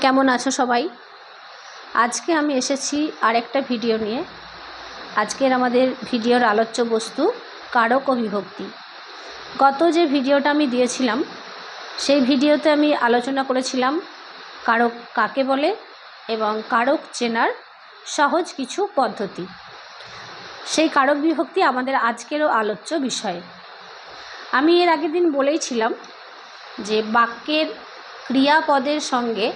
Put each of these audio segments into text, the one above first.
কেমন আছো সবাই? আজকে আমি এসেছি আরেকটা ভিডিও নিয়ে। আজকের আমাদের ভিডিওর আলোচ্য বস্তু কারক ও বিভক্তি। গত যে ভিডিওটা আমি দিয়েছিলাম সেই ভিডিওতে আমি আলোচনা করেছিলাম কারক কাকে বলে এবং কারক চেনার সহজ কিছু পদ্ধতি। সেই কারক বিভক্তি আমাদের আজকেরও আলোচ্য বিষয়। আমি এর আগের দিন বলেইছিলাম যে বাক্যের ক্রিয়াপদের সঙ্গে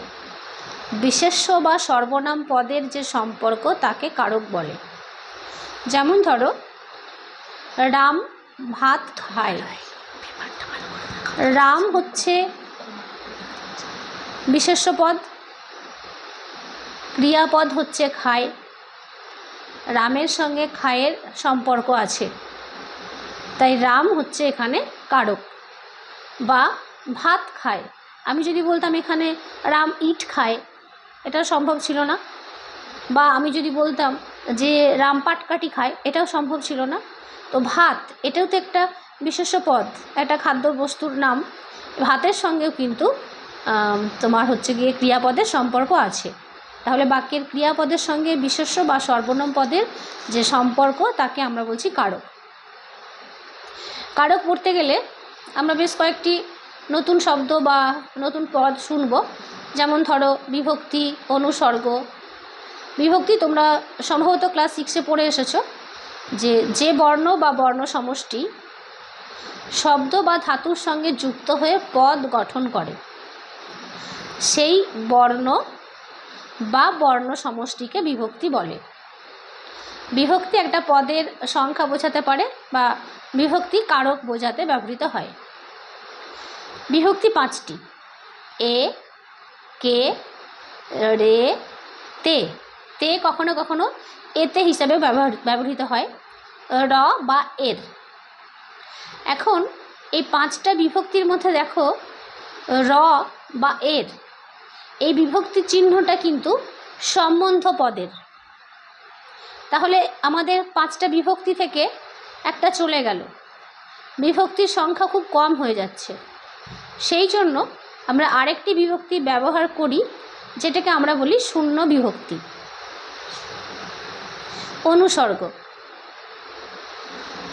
বিশেষ্য বা সর্বনাম পদের যে সম্পর্ক তাকে কারক বলে। যেমন ধরো, রাম ভাত খায়। রাম হচ্ছে বিশেষ্য পদ, ক্রিয়াপদ হচ্ছে খায়। রামের সঙ্গে খায়ের সম্পর্ক আছে, তাই রাম হচ্ছে এখানে কারক। বা ভাত খায়, আমি যদি বলতাম এখানে রাম ইট খায়, এটা সম্ভব ছিল না। বা আমি যদি বলতাম যে রাম পাটকাঠি খায়, এটাও সম্ভব ছিল না। তো ভাত, এটাও তো একটা বিশেষ্য পদ, একটা খাদ্য বস্তুর নাম। ভাতের সঙ্গেও কিন্তু তোমার হচ্ছে গিয়ে ক্রিয়াপদের সম্পর্ক আছে। তাহলে বাক্যের ক্রিয়াপদের সঙ্গে বিশেষ্য বা সর্বনাম পদের যে সম্পর্ক তাকে আমরা বলছি কারক। কারক পড়তে গেলে আমরা বেশ কয়েকটি নতুন শব্দ বা নতুন পদ শুনব। যেমন ধরো বিভক্তি, অনুসর্গ। বিভক্তি তোমরা সম্ভবত ক্লাস 6-এ পড়ে এসেছো যে বর্ণ বা বর্ণ সমষ্টি শব্দ বা ধাতুর সঙ্গে যুক্ত হয়ে পদ গঠন করে, সেই বর্ণ বা বর্ণ সমষ্টিকে বিভক্তি বলে। বিভক্তি একটা পদের সংখ্যা বোঝাতে পারে বা বিভক্তি কারক বোঝাতে ব্যবহৃত হয়। বিভক্তি 5টি: এ, কে, রে, তে। তে কখনো কখনো এতে হিসাবে ব্যবহৃত হয়, র বা এর। এখন এই 5টা বিভক্তির মধ্যে দেখো, র বা এর এই বিভক্তি চিহ্নটা কিন্তু সম্বন্ধ পদের। তাহলে আমাদের 5টা বিভক্তি থেকে একটা চলে গেল, বিভক্তির সংখ্যা খুব কম হয়ে যাচ্ছে। সেই জন্য আমরা আরেকটি বিভক্তি ব্যবহার করি, যেটাকে আমরা বলি শূন্য বিভক্তি। অনুসর্গ।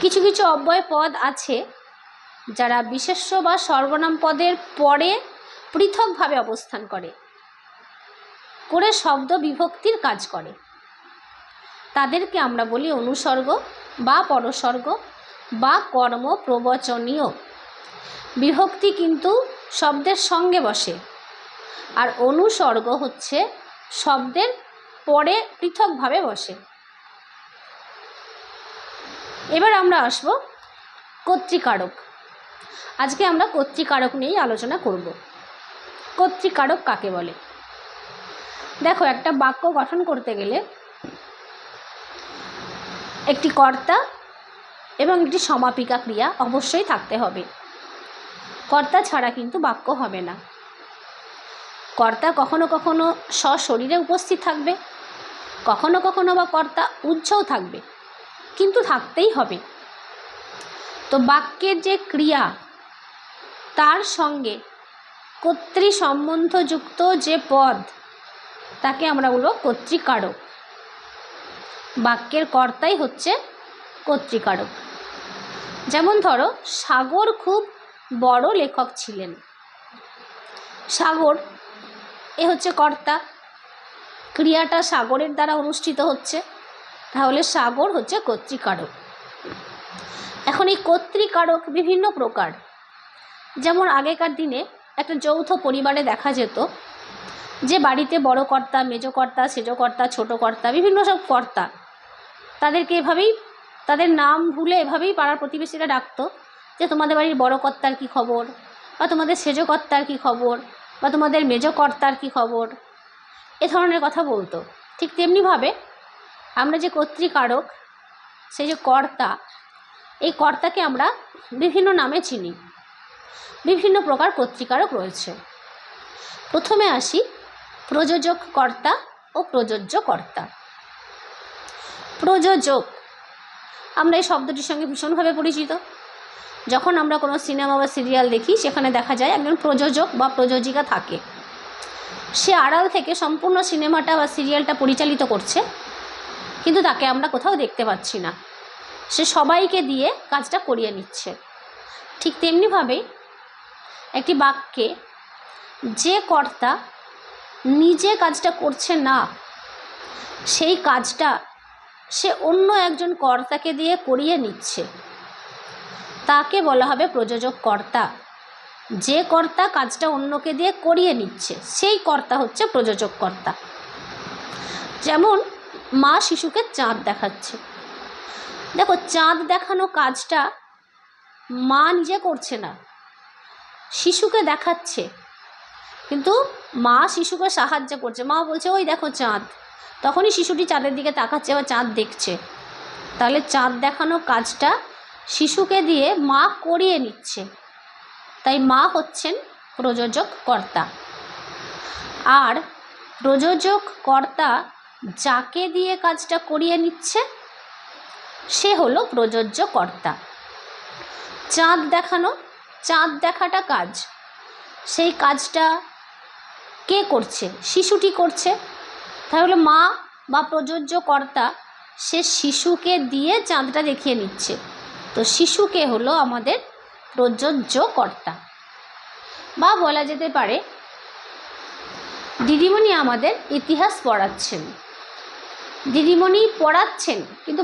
কিছু কিছু অব্যয় পদ আছে যারা বিশেষ্য বা সর্বনাম পদের পরে পৃথকভাবে অবস্থান করে শব্দ বিভক্তির কাজ করে। তাদেরকে আমরা বলি অনুসর্গ বা পরসর্গ বা কর্ম প্রবচনীয়। বিভক্তি কিন্তু শব্দের সঙ্গে বসে, আর অনুসর্গ হচ্ছে শব্দের পরে পৃথকভাবে বসে। এবার আমরা আসব কর্তৃকারক। আজকে আমরা কর্তৃকারক নিয়েই আলোচনা করব। কর্তৃকারক কাকে বলে? দেখো, একটা বাক্য গঠন করতে গেলে একটি কর্তা এবং একটি সমাপিকা ক্রিয়া অবশ্যই থাকতে হবে। কর্তা ছাড়া কিন্তু বাক্য হবে না। কর্তা কখনো কখনো সশরীরে উপস্থিত থাকবে, কখনো কখনো বা কর্তা উহ্যও থাকবে, কিন্তু থাকতেই হবে। তো বাক্যের যে ক্রিয়া তার সঙ্গে কর্তৃ সম্বন্ধযুক্ত যে পদ তাকে আমরা বলব কর্তৃকারক। বাক্যের কর্তাই হচ্ছে কর্তৃকারক। যেমন ধরো, সাগর খুব বড় লেখক ছিলেন। সাগর এ হচ্ছে কর্তা, ক্রিয়াটা সাগরের দ্বারা অনুষ্ঠিত হচ্ছে, তাহলে সাগর হচ্ছে কর্তৃকারক। এখন এই কর্তৃকারক বিভিন্ন প্রকার। যেমন আগেকার দিনে একটা যৌথ পরিবারে দেখা যেত যে বাড়িতে বড় কর্তা, মেজ কর্তা, সেজ কর্তা, ছোট কর্তা, বিভিন্ন সব কর্তা, তাদেরকে এভাবেই তাদের নাম ভুলে এভাবেই পাড়ার প্রতিবেশীরা ডাকতো যে তোমাদের বাড়ির বড় কর্তার কী খবর, বা তোমাদের সেজ কর্তার কী খবর, বা তোমাদের মেজ কর্তার কী খবর, এ ধরনের কথা বলতো। ঠিক তেমনিভাবে আমরা যে কর্তৃকারক, সেই যে কর্তা, এই কর্তাকে আমরা বিভিন্ন নামে চিনি। বিভিন্ন প্রকার কর্তৃকারক রয়েছে। প্রথমে আসি প্রযোজক কর্তা ও প্রযোজ্য কর্তা। প্রযোজক, আমরা এই শব্দটির সঙ্গে ভীষণভাবে পরিচিত। যখন আমরা কোনো সিনেমা বা সিরিয়াল দেখি, সেখানে দেখা যায় একজন প্রযোজক বা প্রযোজিকা থাকে। সে আড়াল থেকে সম্পূর্ণ সিনেমাটা বা সিরিয়ালটা পরিচালিত করছে, কিন্তু তাকে আমরা কোথাও দেখতে পাচ্ছি না। সে সবাইকে দিয়ে কাজটা করিয়ে নিচ্ছে। ঠিক তেমনিভাবেই একটি বাক্যে যে কর্তা নিজে কাজটা করছে না, সেই কাজটা সে অন্য একজন কর্তাকে দিয়ে করিয়ে নিচ্ছে, তাকে বলা হবে প্রযোজক কর্তা। যে কর্তা কাজটা অন্যকে দিয়ে করিয়ে নিচ্ছে সেই কর্তা হচ্ছে প্রযোজক কর্তা। যেমন মা শিশুকে চাঁদ দেখাচ্ছে। দেখো, চাঁদ দেখানো কাজটা মা নিজে করছে না, শিশুকে দেখাচ্ছে, কিন্তু মা শিশুকে সাহায্য করছে। মা বলছে ওই দেখো চাঁদ, তখনই শিশুটি চাঁদের দিকে তাকাচ্ছে বা চাঁদ দেখছে। তাহলে চাঁদ দেখানো কাজটা শিশুকে দিয়ে মা করিয়ে নিচ্ছে, তাই মা হচ্ছেন প্রযোজক কর্তা। আর প্রযোজক কর্তা যাকে দিয়ে কাজটা করিয়ে নিচ্ছে সে হলো প্রযোজ্য কর্তা। চাঁদ দেখানো, চাঁদ দেখাটা কাজ, সেই কাজটা কে করছে? শিশুটি করছে। তাহলে মা বা প্রযোজ্য কর্তা সে শিশুকে দিয়ে চাঁদটা দেখিয়ে নিচ্ছে, তো শিশুকে হলো আমাদের প্রযোজ্য কর্তা। বা বলা যেতে পারে দিদিমণি আমাদের ইতিহাস পড়াচ্ছেন। দিদিমণি পড়াচ্ছেন, কিন্তু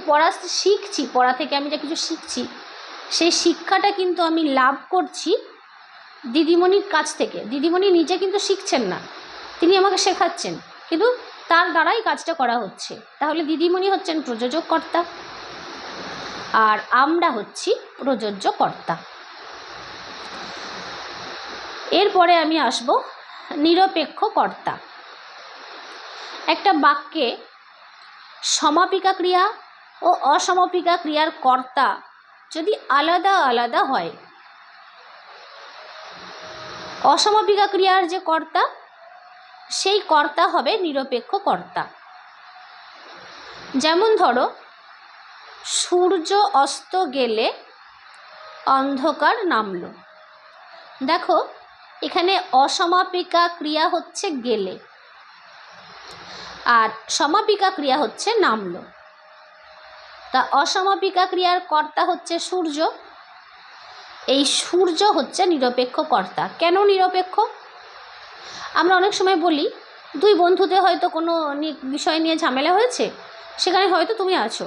শিখছি, পড়া থেকে আমি যা কিছু শিখছি সেই শিক্ষাটা কিন্তু আমি লাভ করছি দিদিমণির কাছ থেকে। দিদিমণি নিজে কিন্তু শিখছেন না, তিনি আমাকে শেখাচ্ছেন, কিন্তু তার দ্বারাই কাজটা করা হচ্ছে। তাহলে দিদিমণি হচ্ছেন প্রযোজক কর্তা, আর আমরা হচ্ছি প্রযোজ্য কর্তা। এরপরে আমি আসব নিরপেক্ষ কর্তা। একটা বাক্যে সমাপিকা ক্রিয়া ও অসমাপিকা ক্রিয়ার কর্তা যদি আলাদা আলাদা হয়, অসমাপিকা ক্রিয়ার যে কর্তা সেই কর্তা হবে নিরপেক্ষ কর্তা। যেমন ধরো, সূর্য অস্ত গেলে অন্ধকার নামলো। দেখো, এখানে অসমাপিকা ক্রিয়া হচ্ছে গেলে, আর সমাপিকা ক্রিয়া হচ্ছে নামলো। তা অসমাপিকা ক্রিয়ার কর্তা হচ্ছে সূর্য, এই সূর্য হচ্ছে নিরপেক্ষ কর্তা। কেন নিরপেক্ষ? আমরা অনেক সময় বলি দুই বন্ধুতে হয়তো কোনো বিষয় নিয়ে ঝামেলা হয়েছে, সেখানে হয়তো তুমি আছো,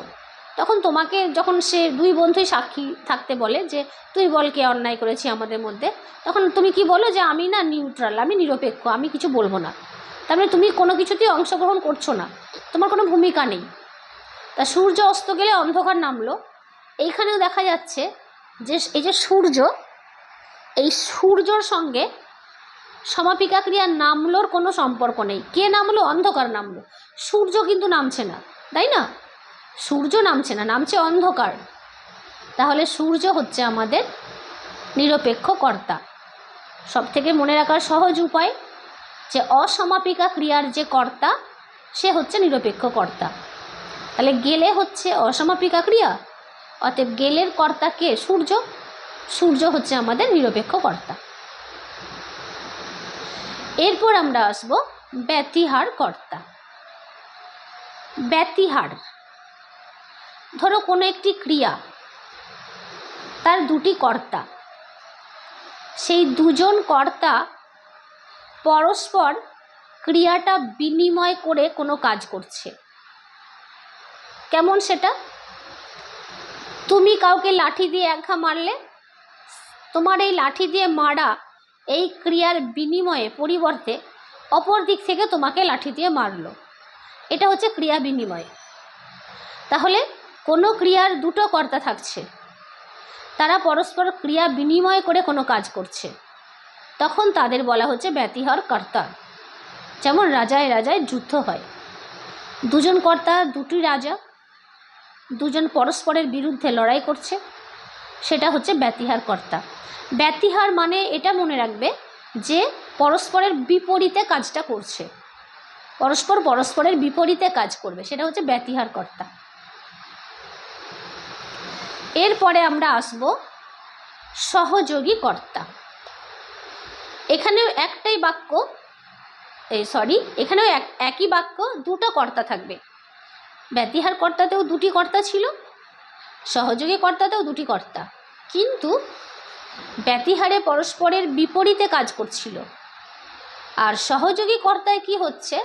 তখন তোমাকে যখন সে দুই বন্ধুই সাক্ষী থাকতে বলে যে তুই বল কে অন্যায় করেছি আমাদের মধ্যে, তখন তুমি কি বলো যে আমি না নিউট্রাল, আমি নিরপেক্ষ, আমি কিছু বলবো না। তার মানে তুমি কোনো কিছুতেই অংশগ্রহণ করছো না, তোমার কোনো ভূমিকা নেই। তা সূর্য অস্ত গেলে অন্ধকার নামলো, এইখানেও দেখা যাচ্ছে যে এই যে সূর্য, এই সূর্যর সঙ্গে সমাপিকা ক্রিয়া নামলোর কোনো সম্পর্ক নেই। কে নামলো? অন্ধকার নামলো, সূর্য কিন্তু নামছে না, তাই না? সূর্য নামছে না, নামছে অন্ধকার। তাহলে সূর্য হচ্ছে আমাদের নিরপেক্ষ কর্তা। সব থেকে মনে রাখার সহজ উপায় যে অসমাপিকা ক্রিয়ার যে কর্তা সে হচ্ছে নিরপেক্ষ কর্তা। তাহলে গেলে হচ্ছে অসমাপিকা ক্রিয়া, অতএব গেলের কর্তা কে? সূর্য। সূর্য হচ্ছে আমাদের নিরপেক্ষ কর্তা। এরপর আমরা আসব ব্যতিহার কর্তা। ব্যতিহার, ধরো কোনো একটি ক্রিয়া, তার দুটি কর্তা, সেই দুজন কর্তা পরস্পর ক্রিয়াটা বিনিময় করে কোনো কাজ করছে। কেমন সেটা? তুমি কাউকে লাঠি দিয়ে একঘা মারলে, তোমার এই লাঠি দিয়ে মারা এই ক্রিয়ার বিনিময়ে পরিবর্তে অপর দিক থেকে তোমাকে লাঠি দিয়ে মারলো, এটা হচ্ছে ক্রিয়া বিনিময়। তাহলে কোনো ক্রিয়ার দুটো কর্তা থাকছে, তারা পরস্পর ক্রিয়া বিনিময় করে কোনো কাজ করছে, তখন তাদের বলা হচ্ছে ব্যতিহার কর্তা। যেমন রাজায় রাজায় যুদ্ধ হয়, দুজন কর্তা, দুটি রাজা, দুজন পরস্পরের বিরুদ্ধে লড়াই করছে, সেটা হচ্ছে ব্যতিহার কর্তা। ব্যতিহার মানে এটা মনে রাখবে যে পরস্পরের বিপরীতে কাজটা করছে, পরস্পরের বিপরীতে কাজ করবে, সেটা হচ্ছে ব্যতিহার কর্তা। এরপরে আমরা আসব সহযোগী কর্তা। এখানেও একটাই বাক্য, এখানেও একই বাক্য দুটো কর্তা থাকবে। ব্যতিহার কর্তাতেও দুটি কর্তা ছিল, সহযোগী কর্তাতেও দুটি কর্তা, কিন্তু ব্যতিহারে পরস্পরের বিপরীতে কাজ করছিল। আর সহযোগী কর্তায় কি হচ্ছে,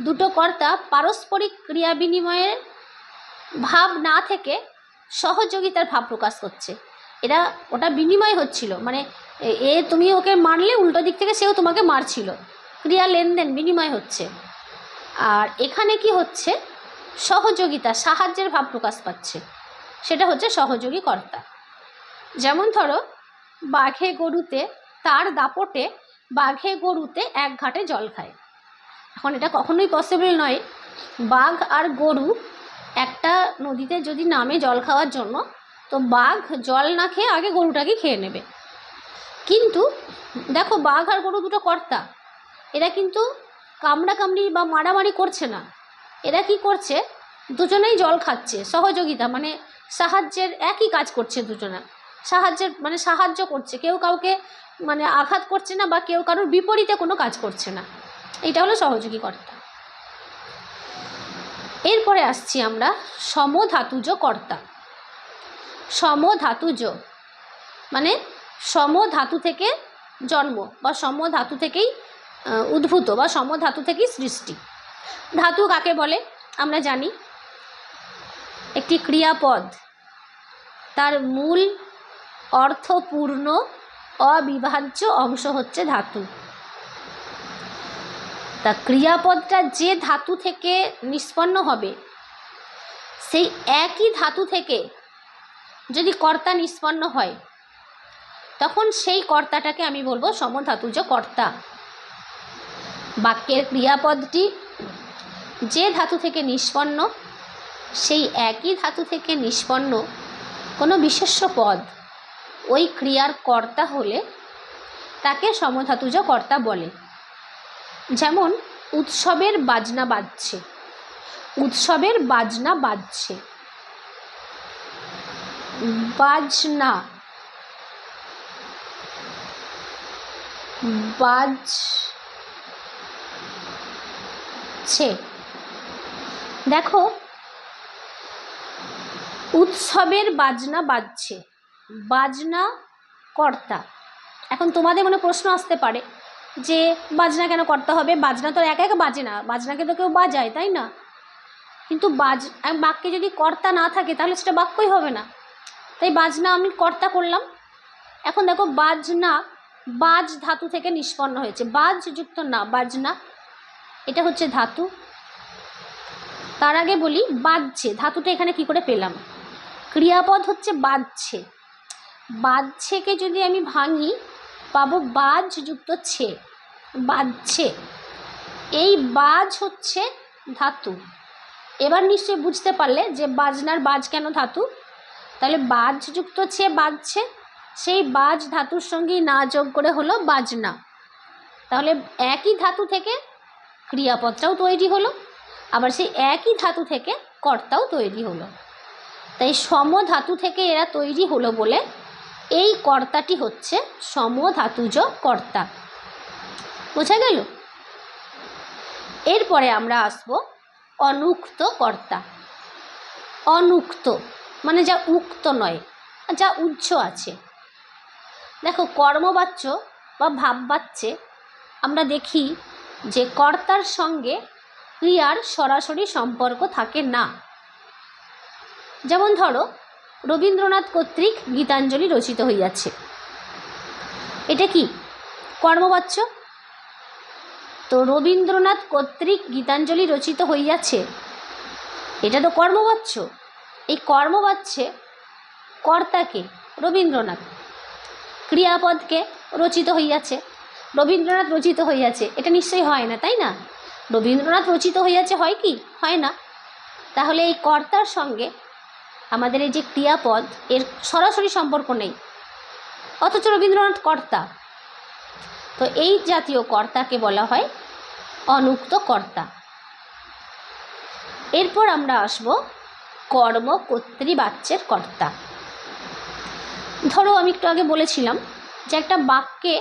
দুটো কর্তা পারস্পরিক ক্রিয়া বিনিময়ের ভাব না থেকে সহযোগিতার ভাব প্রকাশ করছে। ওটা বিনিময় হচ্ছিল, মানে তুমি ওকে মারলে উল্টো দিক থেকে সেও তোমাকে মারছিল, ক্রিয়া লেনদেন বিনিময় হচ্ছে। আর এখানে কি হচ্ছে, সহযোগিতা, সাহায্যের ভাব প্রকাশ পাচ্ছে, সেটা হচ্ছে সহযোগী কর্তা। যেমন ধরো, বাঘে গরুতে তার দাপটে বাঘে গরুতে এক ঘাটে জল খায়। এখন এটা কখনোই পসিবল নয়, বাঘ আর গরু একটা নদীতে যদি নামে জল খাওয়ার জন্য, তো বাঘ জল না খেয়ে আগে গরুটাকে খেয়ে নেবে। কিন্তু দেখো, বাঘ আর গরু দুটো কর্তা, এরা কিন্তু কামড়াকামড়ি বা মারামারি করছে না। এরা কি করছে, দুজনেই জল খাচ্ছে, সহযোগিতা মানে সাহায্যের, একই কাজ করছে দুজনা, সাহায্যের মানে সাহায্য করছে, কেউ কাউকে মানে আঘাত করছে না বা কেউ কারোর বিপরীতে কোনো কাজ করছে না। এটা হলো সহযোগী কর্তা। এরপরে আসছি আমরা সমধাতুজ কর্তা। সমধাতুজ মানে সমধাতু থেকে জন্ম বা সমধাতু থেকেই উদ্ভূত বা সমধাতু থেকেই সৃষ্টি। ধাতু কাকে বলে আমরা জানি, একটি ক্রিয়াপদ, তার মূল অর্থপূর্ণ অবিভাজ্য অংশ হচ্ছে ধাতু। তা ক্রিয়াপদটা যে ধাতু থেকে নিষ্পন্ন হবে, সেই একই ধাতু থেকে যদি কর্তা নিষ্পন্ন হয়, তখন সেই কর্তাটাকে আমি বলবো সমধাতুজ কর্তা। বাক্যের ক্রিয়াপদটি যে ধাতু থেকে নিষ্পন্ন, সেই একই ধাতু থেকে নিষ্পন্ন কোনো বিশেষ্য পদ ওই ক্রিয়ার কর্তা হলে তাকে সমধাতুজ কর্তা বলে। যেমন উৎসবের বাজনা বাজছে, উৎসবের বাজনা বাজছে, বাজনা বাজছে। দেখো, উৎসবের বাজনা বাজছে, বাজনা কর্তা। এখন তোমাদের মনে প্রশ্ন আসতে পারে যে বাজনা কেন কর্তা হবে, বাজনা তো একা একা বাজে না, বাজনাকে তো কেউ বাজায়, তাই না? কিন্তু বাক্যে যদি কর্তা না থাকে তাহলে সেটা বাক্যই হবে না, তাই বাজনা আমি কর্তা করলাম। এখন দেখো, বাজনা বাজ ধাতু থেকে নিষ্পন্ন হয়েছে, বাজ যুক্ত না, বাজনা এটা হচ্ছে ধাতু। তার আগে বলি বাজছে, ধাতুটা এখানে কি করে পেলাম? ক্রিয়াপদ হচ্ছে বাজছে, বাজছেকে যদি আমি ভাঙি পাবো বাজ যুক্ত ছে, বাজছে। এই বাজ হচ্ছে ধাতু। এবার নিশ্চয়ই বুঝতে পারলে যে বাজনার বাজ কেন ধাতু। তাহলে বাজ যুক্ত ছে, বাজছে, সেই বাজ ধাতুর সঙ্গেই না যোগ করে হলো বাজনা। তাহলে একই ধাতু থেকে ক্রিয়াপদটাও তৈরি হলো, আবার সেই একই ধাতু থেকে কর্তাও তৈরি হলো। তাই সমধাতু থেকে এরা তৈরি হলো বলে এই কর্তাটি হচ্ছে সমধাতুজ কর্তা। বোঝা গেল? এরপরে আমরা আসব অনুক্ত কর্তা। অনুক্ত মানে যা উক্ত নয়, যা উচ্চ আছে। দেখো, কর্মবাচ্য বা ভাববাচ্যে আমরা দেখি যে কর্তার সঙ্গে ক্রিয়ার সরাসরি সম্পর্ক থাকে না। যেমন ধরো, রবীন্দ্রনাথ কর্তৃক গীতাঞ্জলি রচিত হইয়াছে, এটা কি কর্মবাচ্য? তো রবীন্দ্রনাথ কর্তৃক গীতাঞ্জলি রচিত হইয়াছে, এটা তো কর্মবাচ্য। এই কর্মবাচ্যে কর্তাকে রবীন্দ্রনাথ, ক্রিয়াপদকে রচিত হইয়াছে, রবীন্দ্রনাথ রচিত হইয়াছে, এটা নিশ্চয়ই হয় না, তাই না? রবীন্দ্রনাথ রচিত হইয়াছে হয় কি? হয় না। তাহলে এই কর্তার সঙ্গে আমাদের এই যে ক্রিয়াপদ, এর সরাসরি সম্পর্ক নেই, অথচ রবীন্দ্রনাথ কর্তা। তো এই জাতীয় কর্তাকে বলা হয় অনুক্ত কর্তা। এরপর আমরা আসব কর্মকর্তৃবাচ্যের কর্তা। ধরো, আমি একটু আগে বলেছিলাম যে একটা বাক্যে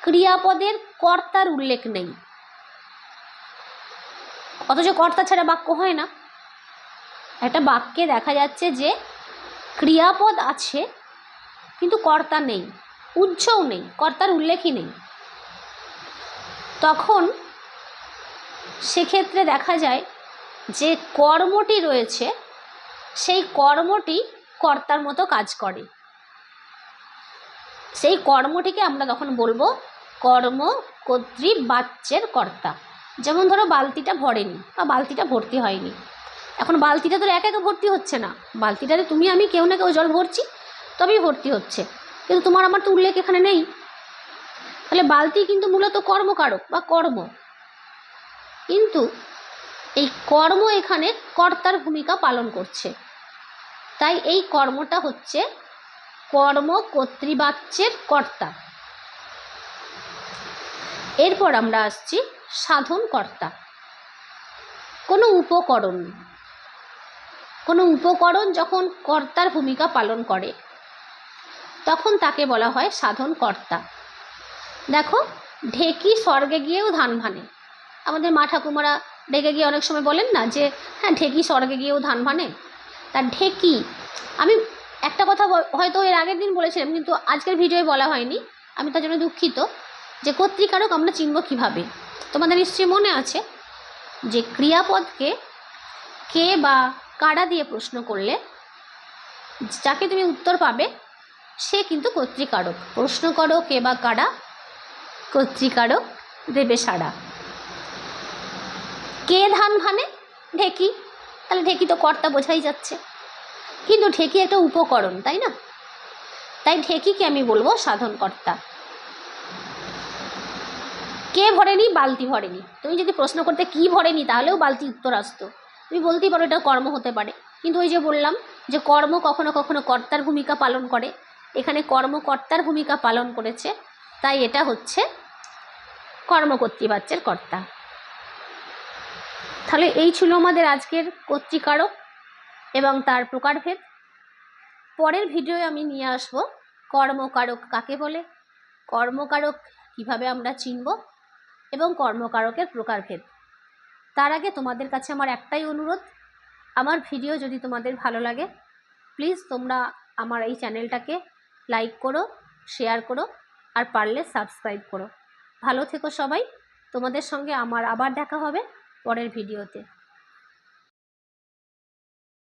ক্রিয়াপদের কর্তার উল্লেখ নেই, অথচ কর্তা ছাড়া বাক্য হয় না। একটা বাক্যে দেখা যাচ্ছে যে ক্রিয়াপদ আছে কিন্তু কর্তা নেই, উৎসও নেই, কর্তার উল্লেখই নেই। তখন সেক্ষেত্রে দেখা যায় যে কর্মটি রয়েছে সেই কর্মটি কর্তার মতো কাজ করে। সেই কর্মটিকে আমরা তখন বলবো কর্ম কর্তৃবাচ্যের কর্তা। যেমন ধরো বালতিটা ভরেনি বা বালতিটা ভর্তি হয়নি। এখন বালতিটা তো এক একে ভর্তি হচ্ছে না, বালতিটাতে তুমি আমি কেউ না কেউ জল ভরছি তবেই ভর্তি হচ্ছে, কিন্তু তোমার আমার তো উল্লেখ এখানে নেই। তাহলে বালতি কিন্তু মূলত কর্মকারক বা কর্ম, কিন্তু এই কর্ম এখানে কর্তার ভূমিকা পালন করছে। তাই এই কর্মটা হচ্ছে কর্ম কর্তৃবাচ্যের কর্তা। এরপর আমরা আসছি সাধন কর্তা। কোনো উপকরণ যখন কর্তার ভূমিকা পালন করে তখন তাকে বলা হয় সাধন কর্তা। দেখো, ঢেকি স্বর্গে গিয়েও ধান ভানে। আমাদের মা ঠাকুমারা ডেকে গিয়ে অনেক সময় বলেন না যে হ্যাঁ ঢেকি স্বর্গে গিয়েও ধান ভানে। তার ঢেকি, আমি একটা কথা হয়তো এর আগের দিন বলেছিলাম কিন্তু আজকের ভিডিওয়ে বলা হয়নি, আমি তার জন্য দুঃখিত। যে কর্তৃকারক আমরা চিনব কীভাবে? তোমাদের নিশ্চয়ই মনে আছে যে ক্রিয়াপদকে কে বা কারা দিয়ে প্রশ্ন করলে যাকে তুমি উত্তর পাবে সে কিন্তু কর্তৃকারক। প্রশ্ন করো কে বা কারা, কর্তৃকারক দেবে সাড়া। কে ধান ভানে? ঢেকি। তাহলে ঢেকি তো কর্তা বোঝাই যাচ্ছে, কিন্তু ঢেকি একটা উপকরণ, তাই না? তাই ঢেকিকে আমি বলবো সাধনকর্তা। কে ভরেনি? বালতি ভরেনি। তুমি যদি প্রশ্ন করতে কি ভরেনি তাহলেও বালতি উত্তর আসতো, তুমি বলতেই পারো এটা কর্ম হতে পারে। কিন্তু ওই যে বললাম যে কর্ম কখনো কখনো কর্তার ভূমিকা পালন করে, এখানে কর্ম কর্তার ভূমিকা পালন করেছে, তাই এটা হচ্ছে কর্মকর্তৃবাচ্যের কর্তা। তাহলে এই ছিল আমাদের আজকের কর্তৃকারক এবং তার প্রকারভেদ। পরের ভিডিওয়ে আমি নিয়ে আসব কর্মকারক কাকে বলে, কর্মকারক কিভাবে আমরা চিনব এবং কর্মকারকের প্রকারভেদ। তার আগে তোমাদের কাছে আমার একটাই অনুরোধ, আমার ভিডিও যদি তোমাদের ভালো লাগে প্লিজ তোমরা আমার এই চ্যানেলটাকে লাইক করো, শেয়ার করো, আর পারলে সাবস্ক্রাইব করো। ভালো থেকো সবাই। তোমাদের সঙ্গে আমার আবার দেখা হবে পরের ভিডিওতে।